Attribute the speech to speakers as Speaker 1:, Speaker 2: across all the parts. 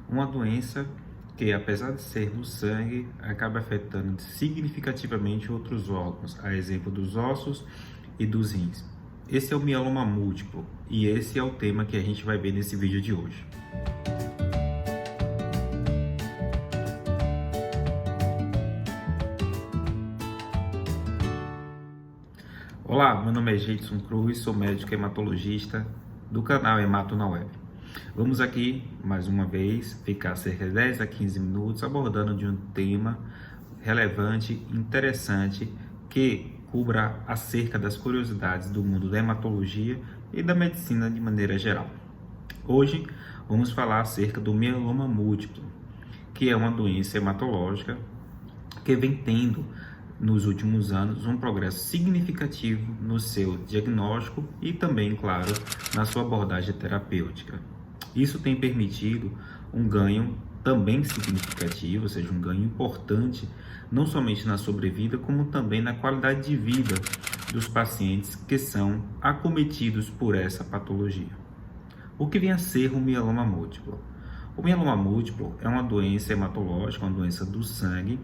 Speaker 1: uma doença que, apesar de ser no sangue, acaba afetando significativamente outros órgãos, a exemplo dos ossos e dos rins. Esse é o mieloma múltiplo e esse é o tema que a gente vai ver nesse vídeo de hoje. Olá, meu nome é Geidson Cruz, sou médico hematologista do canal Hemato na Web. Vamos aqui, mais uma vez, ficar cerca de 10 a 15 minutos abordando de um tema relevante, interessante, que cubra acerca das curiosidades do mundo da hematologia e da medicina de maneira geral. Hoje vamos falar acerca do mieloma múltiplo, que é uma doença hematológica que vem tendo nos últimos anos um progresso significativo no seu diagnóstico e também, claro, na sua abordagem terapêutica. Isso tem permitido um ganho também significativo, ou seja, um ganho importante, não somente na sobrevida, como também na qualidade de vida dos pacientes que são acometidos por essa patologia. O que vem a ser o mieloma múltiplo? O mieloma múltiplo é uma doença hematológica, uma doença do sangue.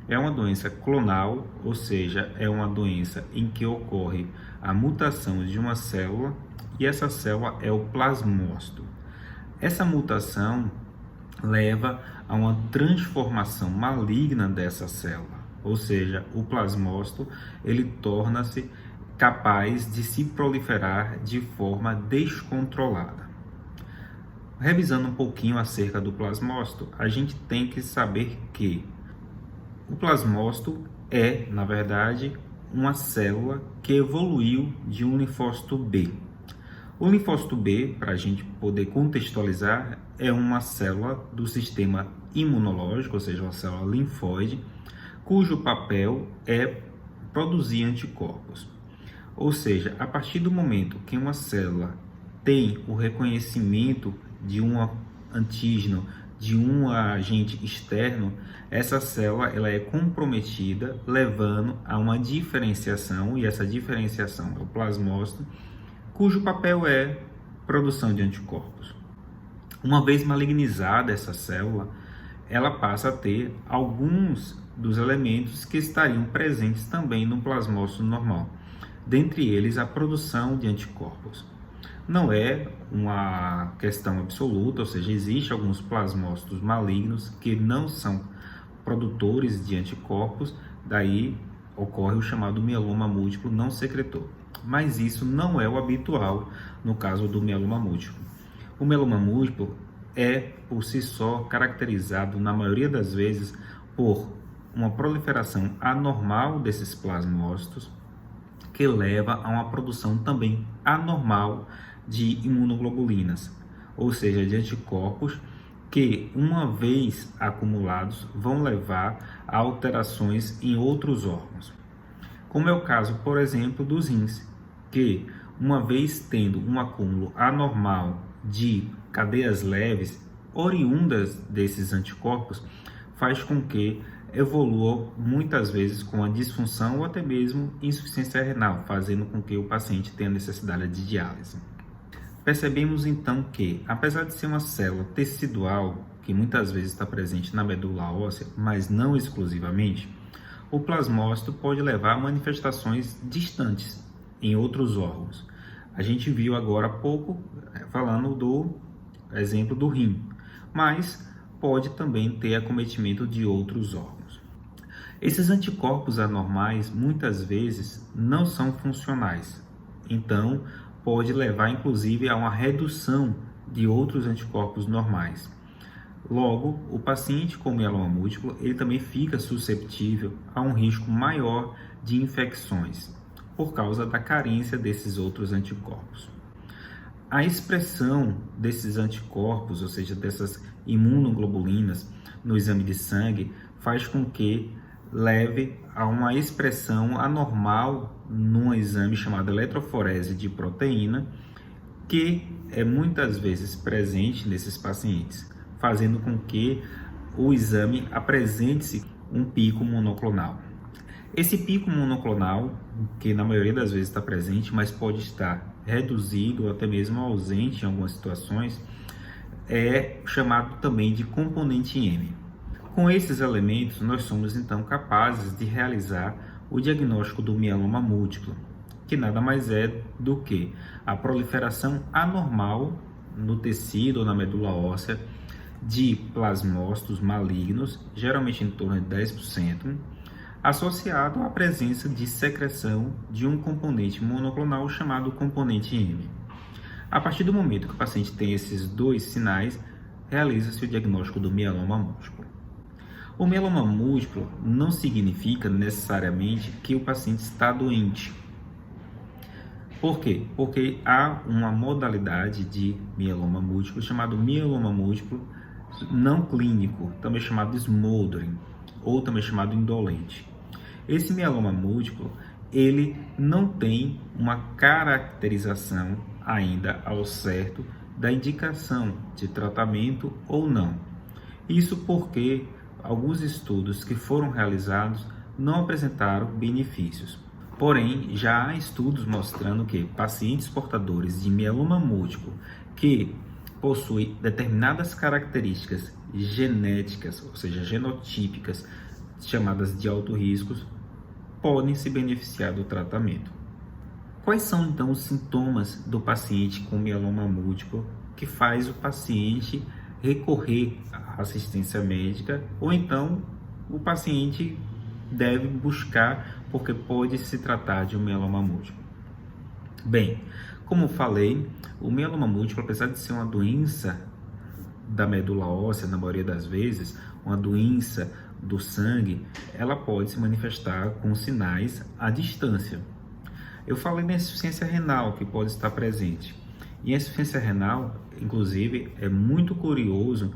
Speaker 1: É uma doença clonal, ou seja, é uma doença em que ocorre a mutação de uma célula e essa célula é o plasmócito. Essa mutação leva a uma transformação maligna dessa célula, ou seja, o plasmócito ele torna-se capaz de se proliferar de forma descontrolada. Revisando um pouquinho acerca do plasmócito, a gente tem que saber que o plasmócito é, na verdade, uma célula que evoluiu de um linfócito B. O linfócito B, para a gente poder contextualizar, é uma célula do sistema imunológico, ou seja, uma célula linfóide, cujo papel é produzir anticorpos. Ou seja, a partir do momento que uma célula tem o reconhecimento de um antígeno, de um agente externo, essa célula ela é comprometida, levando a uma diferenciação, e essa diferenciação é o plasmócito, cujo papel é produção de anticorpos. Uma vez malignizada essa célula, ela passa a ter alguns dos elementos que estariam presentes também no plasmócito normal, dentre eles a produção de anticorpos. Não é uma questão absoluta, ou seja, existem alguns plasmócitos malignos que não são produtores de anticorpos, daí ocorre o chamado mieloma múltiplo não secretor. Mas isso não é o habitual no caso do mieloma múltiplo. O mieloma múltiplo é, por si só, caracterizado, na maioria das vezes, por uma proliferação anormal desses plasmócitos, que leva a uma produção também anormal de imunoglobulinas, ou seja, de anticorpos que, uma vez acumulados, vão levar a alterações em outros órgãos. Como é o caso, por exemplo, dos rins, que, uma vez tendo um acúmulo anormal de cadeias leves oriundas desses anticorpos, faz com que evolua muitas vezes com a disfunção ou até mesmo insuficiência renal, fazendo com que o paciente tenha necessidade de diálise. Percebemos então que, apesar de ser uma célula tecidual, que muitas vezes está presente na medula óssea, mas não exclusivamente, o plasmócito pode levar a manifestações distantes em outros órgãos. A gente viu agora há pouco falando do exemplo do rim, mas pode também ter acometimento de outros órgãos. Esses anticorpos anormais muitas vezes não são funcionais, então pode levar inclusive a uma redução de outros anticorpos normais. Logo, o paciente com mieloma múltiplo ele também fica susceptível a um risco maior de infecções por causa da carência desses outros anticorpos. A expressão desses anticorpos, ou seja, dessas imunoglobulinas no exame de sangue, faz com que leve a uma expressão anormal num exame chamado eletroforese de proteína, que é muitas vezes presente nesses pacientes, fazendo com que o exame apresente um pico monoclonal. Esse pico monoclonal, que na maioria das vezes está presente, mas pode estar reduzido ou até mesmo ausente em algumas situações, é chamado também de componente M. Com esses elementos, nós somos então capazes de realizar o diagnóstico do mieloma múltiplo, que nada mais é do que a proliferação anormal no tecido ou na medula óssea de plasmócitos malignos, geralmente em torno de 10%, associado à presença de secreção de um componente monoclonal chamado componente M. A partir do momento que o paciente tem esses dois sinais, realiza-se o diagnóstico do mieloma múltiplo. O mieloma múltiplo não significa necessariamente que o paciente está doente. Por quê? Porque há uma modalidade de mieloma múltiplo chamado mieloma múltiplo não clínico, também chamado de smoldering, ou também chamado indolente. Esse mieloma múltiplo, ele não tem uma caracterização ainda ao certo da indicação de tratamento ou não. Isso porque alguns estudos que foram realizados não apresentaram benefícios. Porém, já há estudos mostrando que pacientes portadores de mieloma múltiplo que possuem determinadas características genéticas, ou seja, genotípicas, chamadas de alto risco, podem se beneficiar do tratamento. Quais são então os sintomas do paciente com mieloma múltiplo que faz o paciente recorrer à assistência médica, ou então o paciente deve buscar porque pode se tratar de um mieloma múltiplo? Bem, como falei, o mieloma múltiplo, apesar de ser uma doença da medula óssea, na maioria das vezes, uma doença do sangue, ela pode se manifestar com sinais à distância. Eu falei da insuficiência renal que pode estar presente. E a insuficiência renal, inclusive, é muito curioso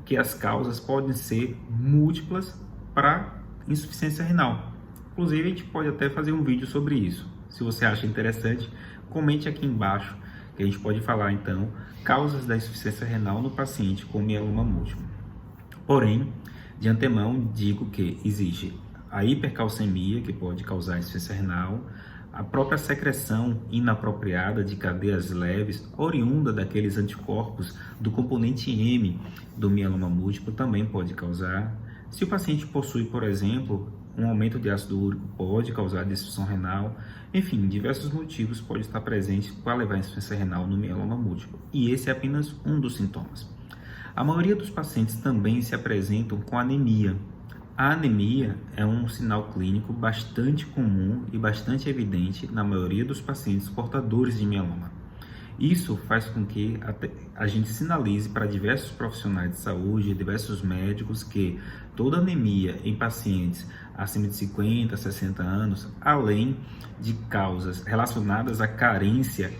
Speaker 1: que as causas podem ser múltiplas para insuficiência renal. Inclusive, a gente pode até fazer um vídeo sobre isso. Se você acha interessante, comente aqui embaixo, que a gente pode falar então causas da insuficiência renal no paciente com mieloma múltiplo. Porém, de antemão digo que existe a hipercalcemia, que pode causar insuficiência renal, a própria secreção inapropriada de cadeias leves, oriunda daqueles anticorpos do componente M do mieloma múltiplo, também pode causar. Se o paciente possui, por exemplo, um aumento de ácido úrico, pode causar disfunção renal. Enfim, diversos motivos podem estar presentes para levar a insuficiência renal no mieloma múltiplo. E esse é apenas um dos sintomas. A maioria dos pacientes também se apresentam com anemia. A anemia é um sinal clínico bastante comum e bastante evidente na maioria dos pacientes portadores de mieloma. Isso faz com que a gente sinalize para diversos profissionais de saúde, diversos médicos, que toda anemia em pacientes acima de 50, 60 anos, além de causas relacionadas à carência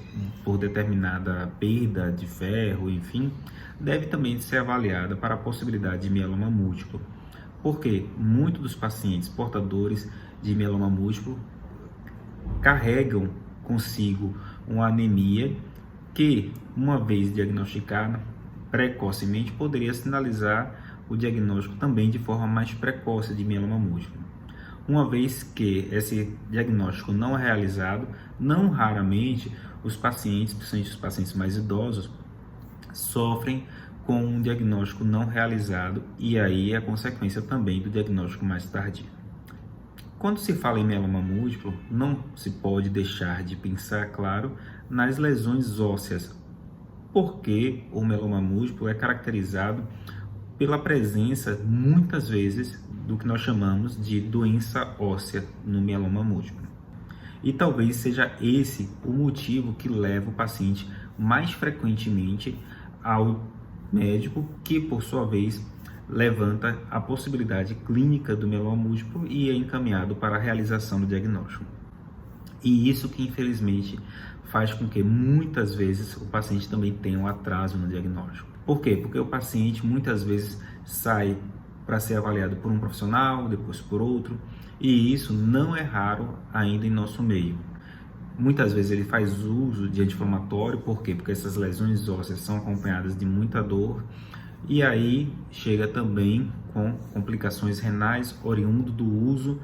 Speaker 1: por determinada perda de ferro, enfim, deve também ser avaliada para a possibilidade de mieloma múltiplo. Porque muitos dos pacientes portadores de mieloma múltiplo carregam consigo uma anemia que, uma vez diagnosticada precocemente, poderia sinalizar o diagnóstico também de forma mais precoce de mieloma múltiplo. Uma vez que esse diagnóstico não é realizado, não raramente os pacientes, principalmente os pacientes mais idosos, sofrem com um diagnóstico não realizado, e aí é a consequência também do diagnóstico mais tardio. Quando se fala em mieloma múltiplo, não se pode deixar de pensar, claro, nas lesões ósseas, porque o mieloma múltiplo é caracterizado pela presença, muitas vezes, do que nós chamamos de doença óssea no mieloma múltiplo. E talvez seja esse o motivo que leva o paciente mais frequentemente ao médico, que por sua vez levanta a possibilidade clínica do mieloma múltiplo e é encaminhado para a realização do diagnóstico. E isso que infelizmente faz com que muitas vezes o paciente também tenha um atraso no diagnóstico. Por quê? Porque o paciente muitas vezes sai para ser avaliado por um profissional, depois por outro, e isso não é raro ainda em nosso meio. Muitas vezes ele faz uso de anti-inflamatório, por quê? Porque essas lesões ósseas são acompanhadas de muita dor, e aí chega também com complicações renais oriundo do uso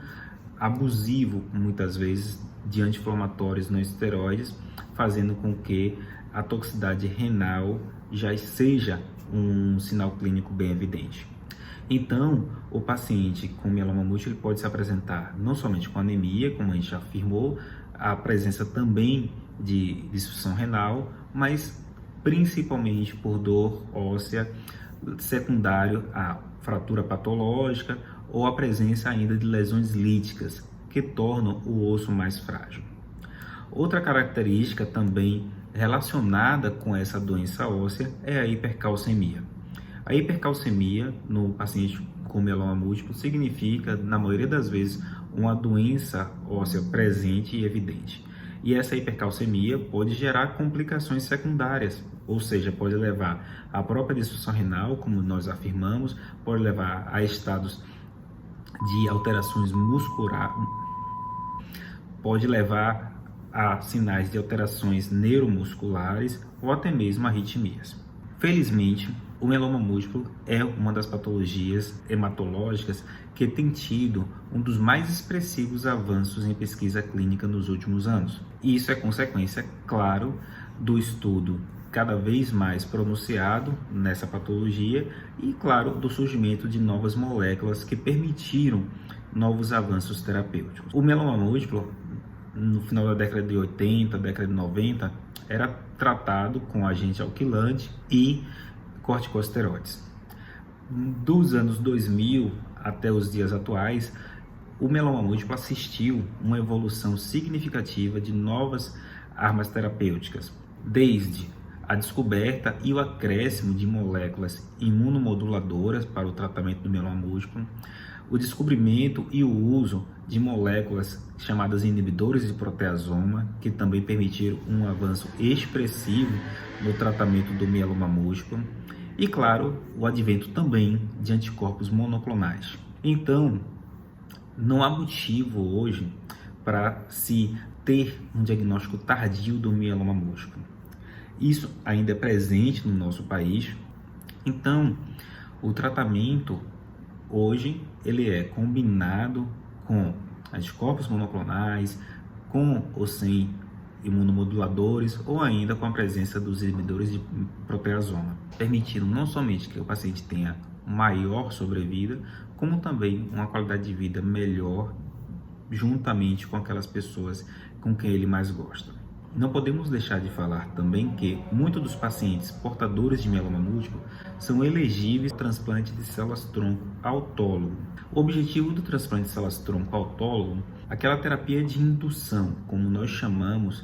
Speaker 1: abusivo, muitas vezes, de anti-inflamatórios não esteroides, fazendo com que a toxicidade renal já seja um sinal clínico bem evidente. Então, o paciente com mieloma múltiplo pode se apresentar não somente com anemia, como a gente já afirmou, a presença também de disfunção renal, mas principalmente por dor óssea secundário à fratura patológica ou a presença ainda de lesões líticas, que tornam o osso mais frágil. Outra característica também relacionada com essa doença óssea é a hipercalcemia. A hipercalcemia no paciente com mieloma múltiplo significa, na maioria das vezes, uma doença óssea presente e evidente. E essa hipercalcemia pode gerar complicações secundárias, ou seja, pode levar à própria disfunção renal, como nós afirmamos, pode levar a estados de alterações musculares, pode levar a sinais de alterações neuromusculares ou até mesmo arritmias. Felizmente, o mieloma múltiplo é uma das patologias hematológicas que tem tido um dos mais expressivos avanços em pesquisa clínica nos últimos anos. E isso é consequência, claro, do estudo cada vez mais pronunciado nessa patologia e, claro, do surgimento de novas moléculas que permitiram novos avanços terapêuticos. O mieloma múltiplo, no final da década de 80, década de 90, era tratado com agente alquilante e corticosteroides. Dos anos 2000 até os dias atuais, o mieloma múltiplo assistiu uma evolução significativa de novas armas terapêuticas, desde a descoberta e o acréscimo de moléculas imunomoduladoras para o tratamento do mieloma múltiplo, o descobrimento e o uso de moléculas chamadas inibidores de proteasoma, que também permitiram um avanço expressivo no tratamento do mieloma múltiplo, e, claro, o advento também de anticorpos monoclonais. Então, não há motivo hoje para se ter um diagnóstico tardio do mieloma múltiplo. Isso ainda é presente no nosso país. Então, o tratamento hoje ele é combinado com anticorpos monoclonais, com ou sem imunomoduladores ou ainda com a presença dos inibidores de proteasoma, permitindo não somente que o paciente tenha maior sobrevida, como também uma qualidade de vida melhor juntamente com aquelas pessoas com quem ele mais gosta. Não podemos deixar de falar também que muitos dos pacientes portadores de mieloma múltiplo são elegíveis ao transplante de células-tronco autólogo. O objetivo do transplante de células-tronco autólogo, aquela terapia de indução, como nós chamamos,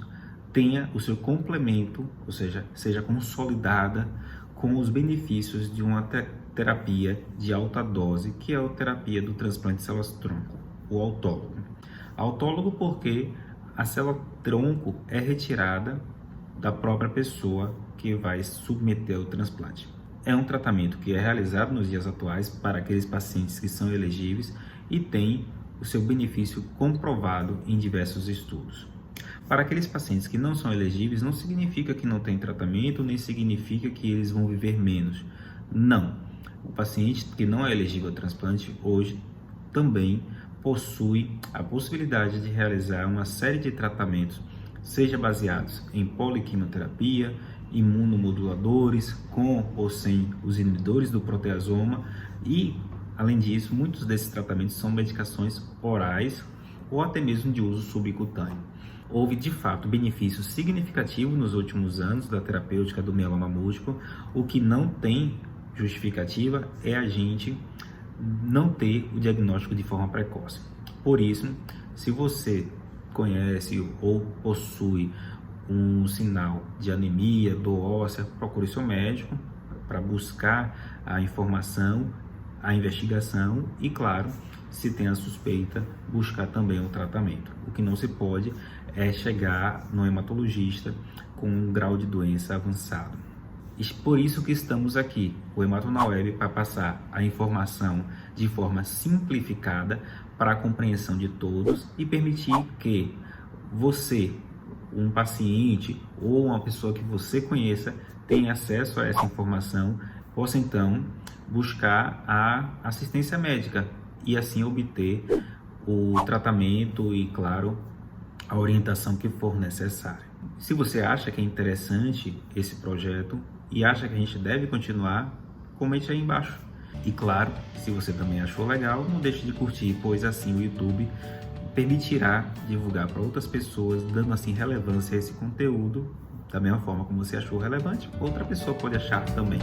Speaker 1: tenha o seu complemento, ou seja consolidada com os benefícios de uma terapia de alta dose, que é a terapia do transplante de células-tronco, o autólogo. Autólogo porque a célula-tronco é retirada da própria pessoa que vai submeter ao transplante. É um tratamento que é realizado nos dias atuais para aqueles pacientes que são elegíveis e tem o seu benefício comprovado em diversos estudos. Para aqueles pacientes que não são elegíveis, não significa que não tem tratamento, nem significa que eles vão viver menos. Não. O paciente que não é elegível ao transplante hoje também possui a possibilidade de realizar uma série de tratamentos, seja baseados em poliquimioterapia, imunomoduladores, com ou sem os inibidores do proteasoma e, além disso, muitos desses tratamentos são medicações orais ou até mesmo de uso subcutâneo. Houve, de fato, benefício significativo nos últimos anos da terapêutica do mieloma múltiplo. O que não tem justificativa é a gente não ter o diagnóstico de forma precoce. Por isso, se você conhece ou possui um sinal de anemia, dor óssea, procure seu médico para buscar a informação, a investigação e, claro, se tem a suspeita, buscar também o tratamento. O que não se pode é chegar no hematologista com um grau de doença avançado. E por isso que estamos aqui, o Hemato na Web, para passar a informação de forma simplificada para a compreensão de todos e permitir que você, um paciente ou uma pessoa que você conheça, tenha acesso a essa informação, possa então buscar a assistência médica e assim obter o tratamento e, claro, a orientação que for necessária. Se você acha que é interessante esse projeto, e acha que a gente deve continuar, comente aí embaixo. E claro, se você também achou legal, não deixe de curtir, pois assim o YouTube permitirá divulgar para outras pessoas, dando assim relevância a esse conteúdo, da mesma forma como você achou relevante, outra pessoa pode achar também.